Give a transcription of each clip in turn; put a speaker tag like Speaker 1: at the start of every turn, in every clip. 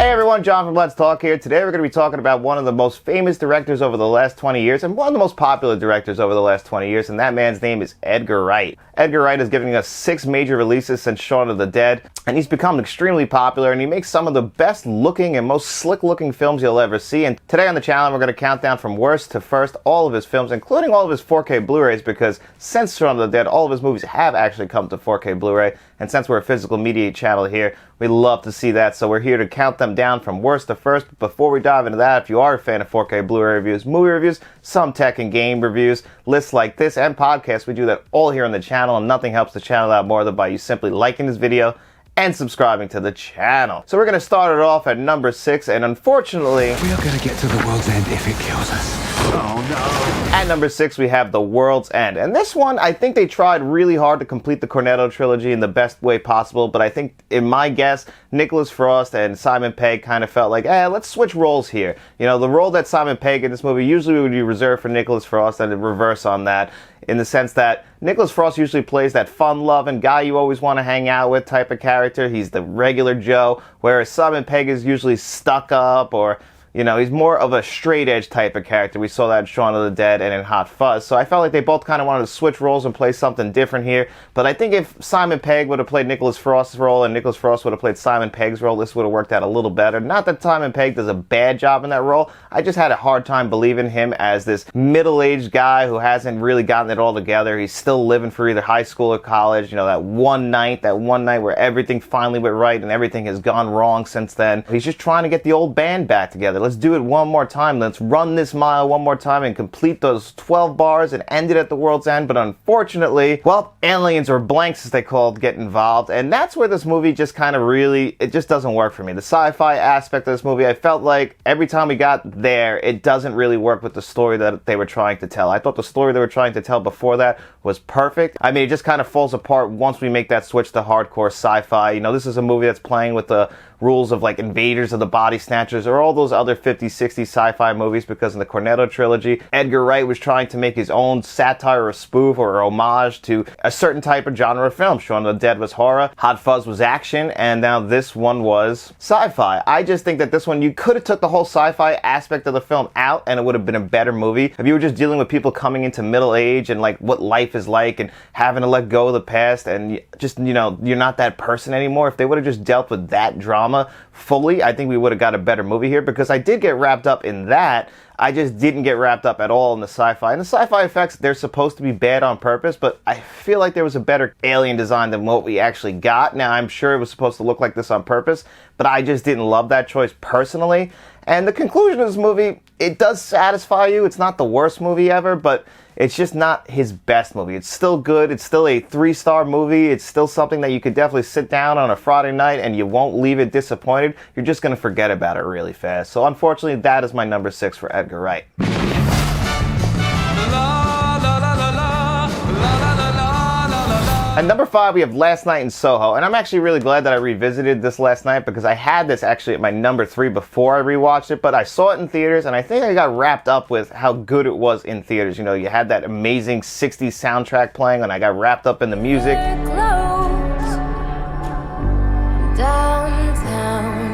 Speaker 1: Hey everyone, John from Let's Talk here. Today we're going to be talking about one of the most famous directors over the last 20 years and one of the most popular directors over the last 20 years, and that man's name is Edgar Wright. Edgar Wright is giving us 6 major releases since Shaun of the Dead, and he's become extremely popular, and he makes some of the best looking and most slick looking films you'll ever see. And today on the channel we're going to count down from worst to first all of his films, including all of his 4K Blu-rays, because since Shaun of the Dead all of his movies have actually come to 4K Blu-ray, and since we're a physical media channel here, we love to see that, so we're here to count them down from worst to first. But before we dive into that, if you are a fan of 4K Blu-ray reviews, movie reviews, some tech and game reviews, lists like this, and podcasts, we do that all here on the channel, and nothing helps the channel out more than by you simply liking this video and subscribing to the channel. So we're going to start it off at number 6, and unfortunately,
Speaker 2: we are going to get to the world's end if it kills us. Oh no.
Speaker 1: At number 6 we have The World's End, and this one I think they tried really hard to complete the Cornetto trilogy in the best way possible, but I think, in my guess, Nicholas Frost and Simon Pegg kind of felt like, let's switch roles here. You know, the role that Simon Pegg in this movie usually would be reserved for Nicholas Frost, and the reverse on that, in the sense that Nicholas Frost usually plays that fun-loving guy you always want to hang out with type of character. He's the regular Joe, whereas Simon Pegg is usually stuck up, or you know, he's more of a straight-edge type of character. We saw that in Shaun of the Dead and in Hot Fuzz. So I felt like they both kind of wanted to switch roles and play something different here. But I think if Simon Pegg would have played Nicholas Frost's role and Nicholas Frost would have played Simon Pegg's role, this would have worked out a little better. Not that Simon Pegg does a bad job in that role. I just had a hard time believing him as this middle-aged guy who hasn't really gotten it all together. He's still living for either high school or college. You know, that one night where everything finally went right and everything has gone wrong since then. He's just trying to get the old band back together. Let's do it one more time. Let's run this mile one more time and complete those 12 bars and end it at the world's end. But unfortunately, well, aliens or blanks as they called get involved, and that's where this movie just kind of really, it just doesn't work for me. The sci-fi aspect of this movie, I felt like every time we got there, it doesn't really work with the story that they were trying to tell. I thought the story they were trying to tell before that was perfect. I mean, it just kind of falls apart once we make that switch to hardcore sci-fi. You know, this is a movie that's playing with the rules of like Invaders of the Body Snatchers or all those other 50s, 60s sci-fi movies, because in the Cornetto trilogy, Edgar Wright was trying to make his own satire or spoof or homage to a certain type of genre of film. Shaun of the Dead was horror, Hot Fuzz was action, and now this one was sci-fi. I just think that this one, you could have took the whole sci-fi aspect of the film out and it would have been a better movie. If you were just dealing with people coming into middle age and like what life is like and having to let go of the past and just, you know, you're not that person anymore. If they would have just dealt with that drama fully, I think we would have got a better movie here, because I did get wrapped up in that. I just didn't get wrapped up at all in the sci-fi. And the sci-fi effects, they're supposed to be bad on purpose, but I feel like there was a better alien design than what we actually got. Now, I'm sure it was supposed to look like this on purpose, but I just didn't love that choice personally. And the conclusion of this movie, it does satisfy you. It's not the worst movie ever, but it's just not his best movie. It's still good. It's still a 3-star movie. It's still something that you could definitely sit down on a Friday night and you won't leave it disappointed. You're just going to forget about it really fast. So unfortunately, that is my number 6 for Edgar Wright. At number 5, we have Last Night in Soho, and I'm actually really glad that I revisited this last night, because I had this actually at my number 3 before I rewatched it, but I saw it in theaters, and I think I got wrapped up with how good it was in theaters. You know, you had that amazing 60s soundtrack playing, and I got wrapped up in the music.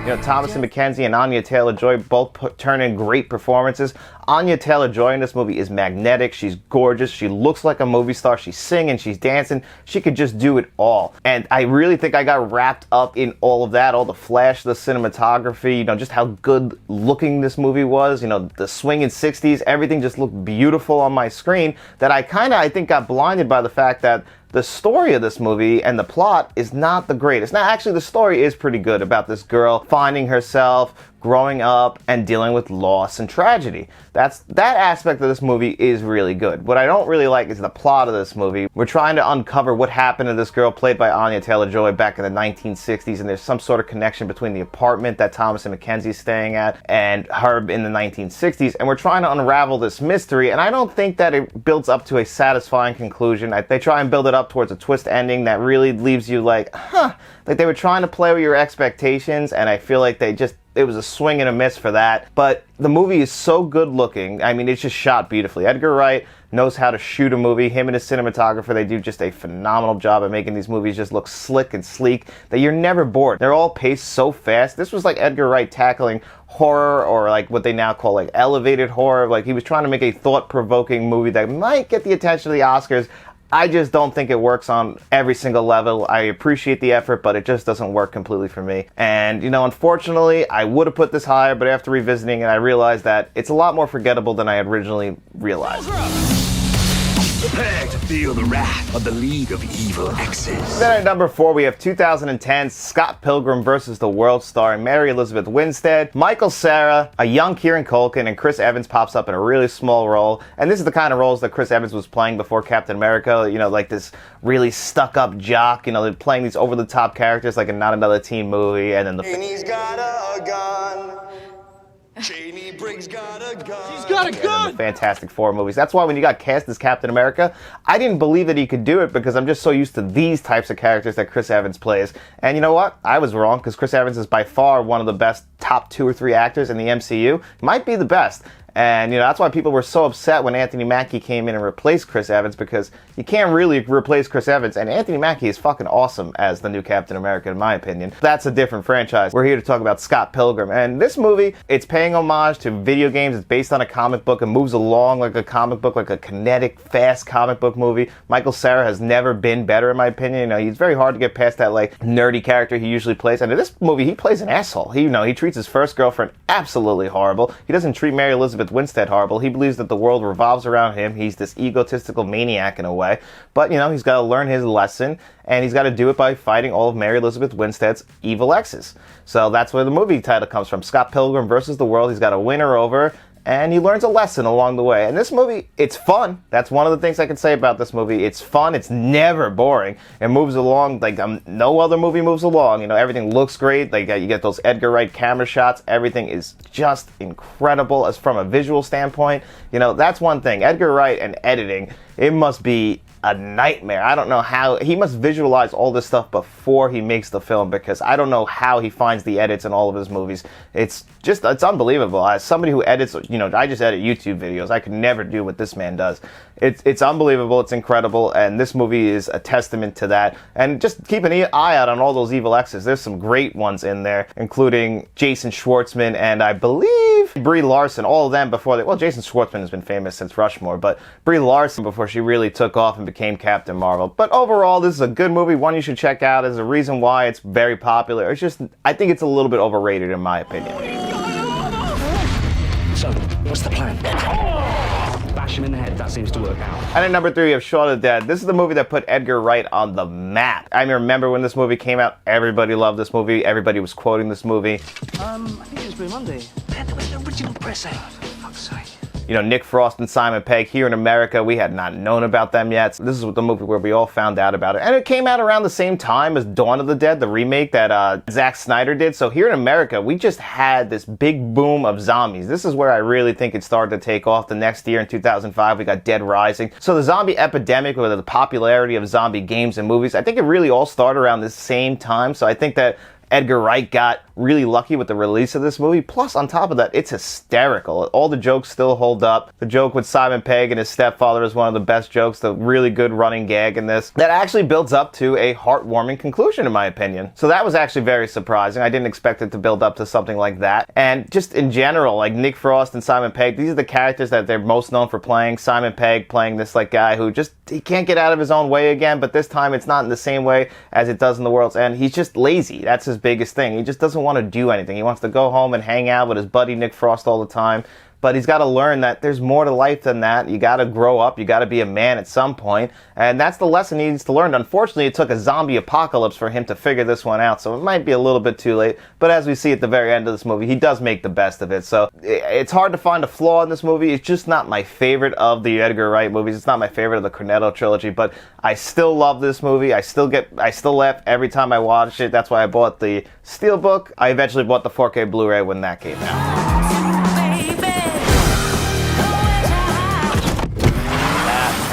Speaker 1: You know, Thomas and Mackenzie and Anya Taylor-Joy both turn in great performances. Anya Taylor-Joy in this movie is magnetic. She's gorgeous. She looks like a movie star. She's singing. She's dancing. She could just do it all. And I really think I got wrapped up in all of that, all the flash, the cinematography, you know, just how good looking this movie was. You know, the swinging 60s, everything just looked beautiful on my screen, that I think got blinded by the fact that the story of this movie and the plot is not the greatest. Now, actually, the story is pretty good about this girl finding herself, growing up, and dealing with loss and tragedy. That aspect of this movie is really good. What I don't really like is the plot of this movie. We're trying to uncover what happened to this girl played by Anya Taylor-Joy back in the 1960s, and there's some sort of connection between the apartment that Thomas and Mackenzie's staying at and her in the 1960s, and we're trying to unravel this mystery, and I don't think that it builds up to a satisfying conclusion. They try and build it up towards a twist ending that really leaves you like, huh, like they were trying to play with your expectations, and I feel like they just it was a swing and a miss for that. But the movie is so good looking. I mean, it's just shot beautifully. Edgar Wright knows how to shoot a movie. Him and his cinematographer, they do just a phenomenal job at making these movies just look slick and sleek that you're never bored. They're all paced so fast. This was like Edgar Wright tackling horror, or like what they now call like elevated horror. Like, he was trying to make a thought-provoking movie that might get the attention of the Oscars. I just don't think it works on every single level. I appreciate the effort, but it just doesn't work completely for me. And, you know, unfortunately, I would have put this higher, but after revisiting it, I realized that it's a lot more forgettable than I had originally realized.
Speaker 2: Prepare to feel the wrath of the League of Evil Exes.
Speaker 1: Then at number 4, we have 2010 Scott Pilgrim vs. the World, starring Mary Elizabeth Winstead, Michael Cera, a young Kieran Culkin, and Chris Evans pops up in a really small role. And this is the kind of roles that Chris Evans was playing before Captain America, you know, like this really stuck-up jock, you know, they're playing these over-the-top characters like in Not Another Teen Movie, and then the...
Speaker 3: And he's got a gun. Cheney Briggs got a gun.
Speaker 4: He's got a gun!
Speaker 1: The Fantastic Four movies. That's why when you got cast as Captain America, I didn't believe that he could do it because I'm just so used to these types of characters that Chris Evans plays. And you know what? I was wrong, because Chris Evans is by far one of the best top 2 or 3 actors in the MCU. Might be the best. And, you know, that's why people were so upset when Anthony Mackie came in and replaced Chris Evans, because you can't really replace Chris Evans, and Anthony Mackie is fucking awesome as the new Captain America, in my opinion. That's a different franchise. We're here to talk about Scott Pilgrim, and this movie, it's paying homage to video games. It's based on a comic book and moves along like a comic book, like a kinetic, fast comic book movie. Michael Cera has never been better, in my opinion. You know, he's very hard to get past that, like, nerdy character he usually plays, and in this movie, he plays an asshole. He, you know, he treats his first girlfriend absolutely horrible. He doesn't treat Mary Elizabeth Winstead horrible. He believes that the world revolves around him. He's this egotistical maniac in a way. But, you know, he's got to learn his lesson, and he's got to do it by fighting all of Mary Elizabeth Winstead's evil exes. So that's where the movie title comes from. Scott Pilgrim versus the world. He's got to win her over, and he learns a lesson along the way. And this movie, it's fun. That's one of the things I can say about this movie. It's fun. It's never boring. It moves along like no other movie moves along. You know, everything looks great. Like, you get those Edgar Wright camera shots. Everything is just incredible as from a visual standpoint. You know, that's one thing. Edgar Wright and editing, it must be a nightmare. I don't know how he must visualize all this stuff before he makes the film, because I don't know how he finds the edits in all of his movies. It's unbelievable. As somebody who edits, you know, I just edit YouTube videos. I could never do what this man does. It's unbelievable. It's incredible, and this movie is a testament to that. And just keep an eye out on all those evil exes. There's some great ones in there, including Jason Schwartzman and I believe Brie Larson. All of them before they, well, Jason Schwartzman has been famous since Rushmore, but Brie Larson before she really took off and became Captain Marvel. But overall, this is a good movie, one you should check out. There's a reason why it's very popular. It's just, I think it's a little bit overrated in my opinion.
Speaker 2: So, what's the plan? Bash him in the head. That seems to work out.
Speaker 1: And at number 3, we have Shaun of the Dead. This is the movie that put Edgar Wright on the map. I remember when this movie came out, everybody loved this movie. Everybody was quoting this movie.
Speaker 4: I think it's Blue Monday.
Speaker 2: There was an original press out, for fuck's sake.
Speaker 1: You know, Nick Frost and Simon Pegg here in America, we had not known about them yet. So this is the movie where we all found out about it. And it came out around the same time as Dawn of the Dead, the remake that Zack Snyder did. So here in America, we just had this big boom of zombies. This is where I really think it started to take off. The next year in 2005, we got Dead Rising. So the zombie epidemic, or the popularity of zombie games and movies, I think it really all started around the same time. So I think that Edgar Wright got really lucky with the release of this movie. Plus, on top of that, it's hysterical. All the jokes still hold up. The joke with Simon Pegg and his stepfather is one of the best jokes, the really good running gag in this. That actually builds up to a heartwarming conclusion, in my opinion. So that was actually very surprising. I didn't expect it to build up to something like that. And just in general, like Nick Frost and Simon Pegg, these are the characters that they're most known for playing. Simon Pegg playing this like guy who just, he can't get out of his own way again, but this time it's not in the same way as it does in The World's End. He's just lazy. That's his biggest thing. He just doesn't want to do anything. He wants to go home and hang out with his buddy Nick Frost all the time. But he's got to learn that there's more to life than that. You got to grow up. You got to be a man at some point. And that's the lesson he needs to learn. Unfortunately, it took a zombie apocalypse for him to figure this one out. So it might be a little bit too late. But as we see at the very end of this movie, he does make the best of it. So it's hard to find a flaw in this movie. It's just not my favorite of the Edgar Wright movies. It's not my favorite of the Cornetto trilogy. But I still love this movie. I still laugh every time I watch it. That's why I bought the Steelbook. I eventually bought the 4K Blu-ray when that came out.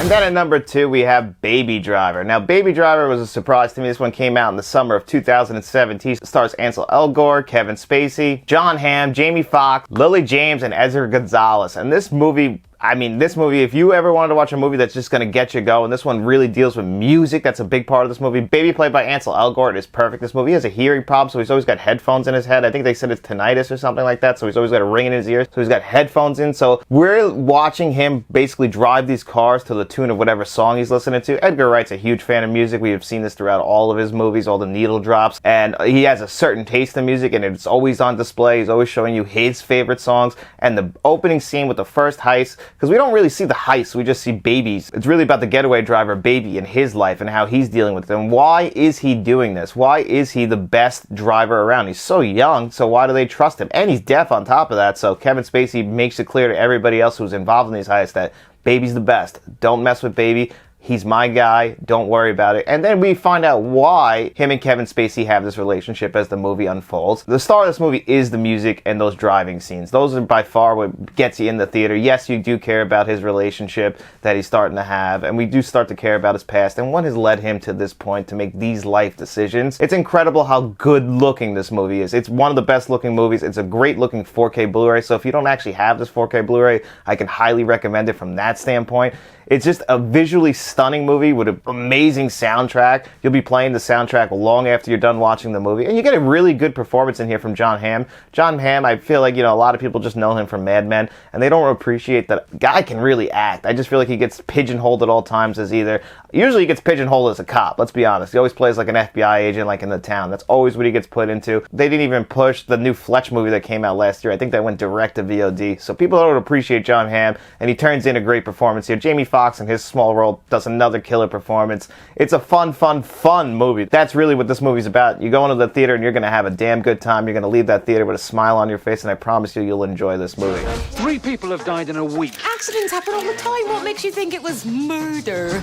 Speaker 1: And And then at number 2, we have Baby Driver. Now, Baby Driver was a surprise to me. This one came out in the summer of 2017. It stars Ansel Elgort, Kevin Spacey, Jon Hamm, Jamie Foxx, Lily James, and Ezra Gonzalez. And this movie, if you ever wanted to watch a movie that's just going to get you going, this one really deals with music. That's a big part of this movie. Baby, played by Ansel Elgort, is perfect. This movie has a hearing problem, so he's always got headphones in his head. I think they said it's tinnitus or something like that, so he's always got a ring in his ears. So he's got headphones in. So we're watching him basically drive these cars to the tune of whatever song he's listening to. Edgar Wright's a huge fan of music. We have seen this throughout all of his movies, all the needle drops. And he has a certain taste in music, and it's always on display. He's always showing you his favorite songs. And the opening scene with the first heist, because we don't really see the heist, we just see Babies. It's really about the getaway driver, Baby, and his life and how he's dealing with it. And why is he doing this? Why is he the best driver around? He's so young, so why do they trust him? And he's deaf on top of that, so Kevin Spacey makes it clear to everybody else who's involved in these heists that Baby's the best. Don't mess with Baby. He's my guy. Don't worry about it. And then we find out why him and Kevin Spacey have this relationship as the movie unfolds. The star of this movie is the music and those driving scenes. Those are by far what gets you in the theater. Yes, you do care about his relationship that he's starting to have, and we do start to care about his past and what has led him to this point to make these life decisions. It's incredible how good looking this movie is. It's one of the best looking movies. It's a great looking 4K Blu-ray, so if you don't actually have this 4K Blu-ray, I can highly recommend it from that standpoint. It's just a visually stunning movie with an amazing soundtrack. You'll be playing the soundtrack long after you're done watching the movie. And you get a really good performance in here from Jon Hamm. Jon Hamm, I feel like, a lot of people just know him from Mad Men, and they don't appreciate that the guy can really act. I just feel like he gets pigeonholed at all times as usually he gets pigeonholed as a cop, let's be honest. He always plays like an FBI agent, like in The Town. That's always what he gets put into. They didn't even push the new Fletch movie that came out last year. I think that went direct to VOD. So people don't appreciate Jon Hamm, and he turns in a great performance here. Jamie Foxx in his small role does another killer performance. It's a fun movie. That's really what this movie's about. You go into the theater and you're going to have a damn good time. You're going to leave that theater with a smile on your face, and I promise you'll enjoy this movie.
Speaker 4: 3 people have died in a week.
Speaker 5: Accidents happen all the time. What makes you think it was murder?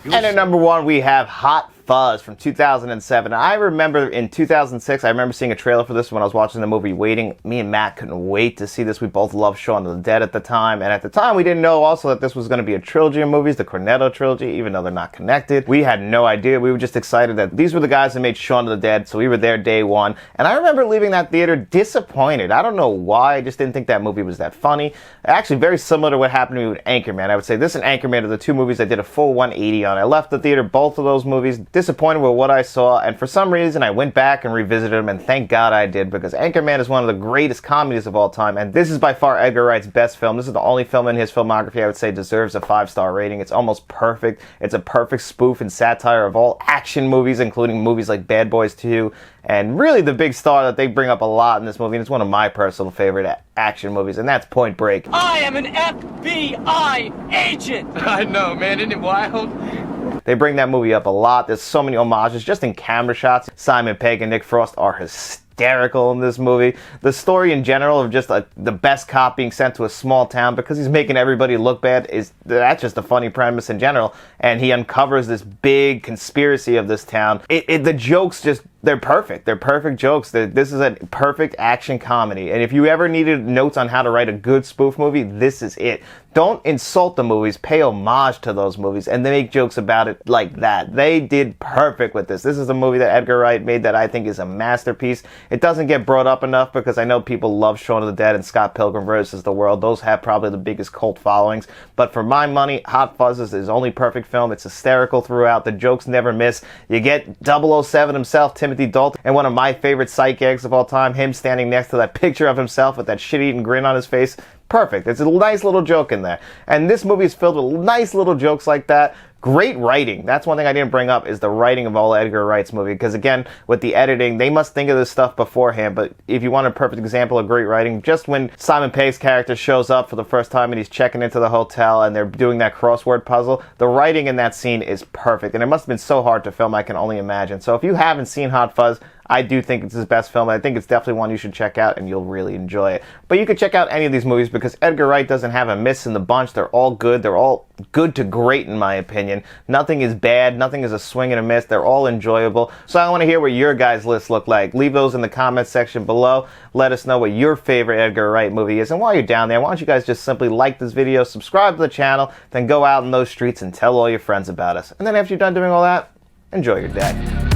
Speaker 1: And at number 1, we have Hot Fuzz from 2007. I remember in 2006, I remember seeing a trailer for this when I was watching the movie Waiting. Me and Matt couldn't wait to see this. We both loved Shaun of the Dead at the time. And at the time, we didn't know also that this was going to be a trilogy of movies, the Cornetto trilogy, even though they're not connected. We had no idea. We were just excited that these were the guys that made Shaun of the Dead, so we were there day one. And I remember leaving that theater disappointed. I don't know why. I just didn't think that movie was that funny. Actually, very similar to what happened to me with Anchorman. I would say this and Anchorman are the 2 movies I did a full 180 on. I left the theater, both of those movies, disappointed with what I saw, and for some reason I went back and revisited them, and thank God I did, because Anchorman is one of the greatest comedies of all time, and this is by far Edgar Wright's best film. This is the only film in his filmography I would say deserves a 5-star rating. It's almost perfect. It's a perfect spoof and satire of all action movies, including movies like Bad Boys 2, and really the big star that they bring up a lot in this movie, and it's one of my personal favorite action movies, and that's Point Break.
Speaker 6: I am an FBI agent! I know, man, isn't it wild?
Speaker 1: They bring that movie up a lot. There's so many homages just in camera shots. Simon Pegg and Nick Frost are hysterical in this movie. The story in general of just the best cop being sent to a small town because he's making everybody look bad, that's just a funny premise in general. And he uncovers this big conspiracy of this town. The jokes they're perfect. They're perfect jokes. This is a perfect action comedy. And if you ever needed notes on how to write a good spoof movie, this is it. Don't insult the movies. Pay homage to those movies. And they make jokes about it like that. They did perfect with this. This is a movie that Edgar Wright made that I think is a masterpiece. It doesn't get brought up enough because I know people love Shaun of the Dead and Scott Pilgrim vs. the World. Those have probably the biggest cult followings. But for my money, Hot Fuzz is his only perfect film. It's hysterical throughout. The jokes never miss. You get 007 himself, Timothy Dalton, and one of my favorite sight gags of all time, him standing next to that picture of himself with that shit-eating grin on his face. Perfect. It's a nice little joke in there. And this movie is filled with nice little jokes like that. Great writing. That's one thing I didn't bring up, is the writing of all Edgar Wright's movie. Because again, with the editing, they must think of this stuff beforehand. But if you want a perfect example of great writing, just when Simon Pegg's character shows up for the first time and he's checking into the hotel and they're doing that crossword puzzle, the writing in that scene is perfect. And it must have been so hard to film, I can only imagine. So if you haven't seen Hot Fuzz, I do think it's his best film. I think it's definitely one you should check out, and you'll really enjoy it. But you could check out any of these movies because Edgar Wright doesn't have a miss in the bunch. They're all good. They're all good to great in my opinion. Nothing is bad, nothing is a swing and a miss. They're all enjoyable. So I want to hear what your guys' lists look like. Leave those in the comments section below. Let us know what your favorite Edgar Wright movie is. And while you're down there, why don't you guys just simply like this video, subscribe to the channel, then go out in those streets and tell all your friends about us. And then after you're done doing all that, enjoy your day.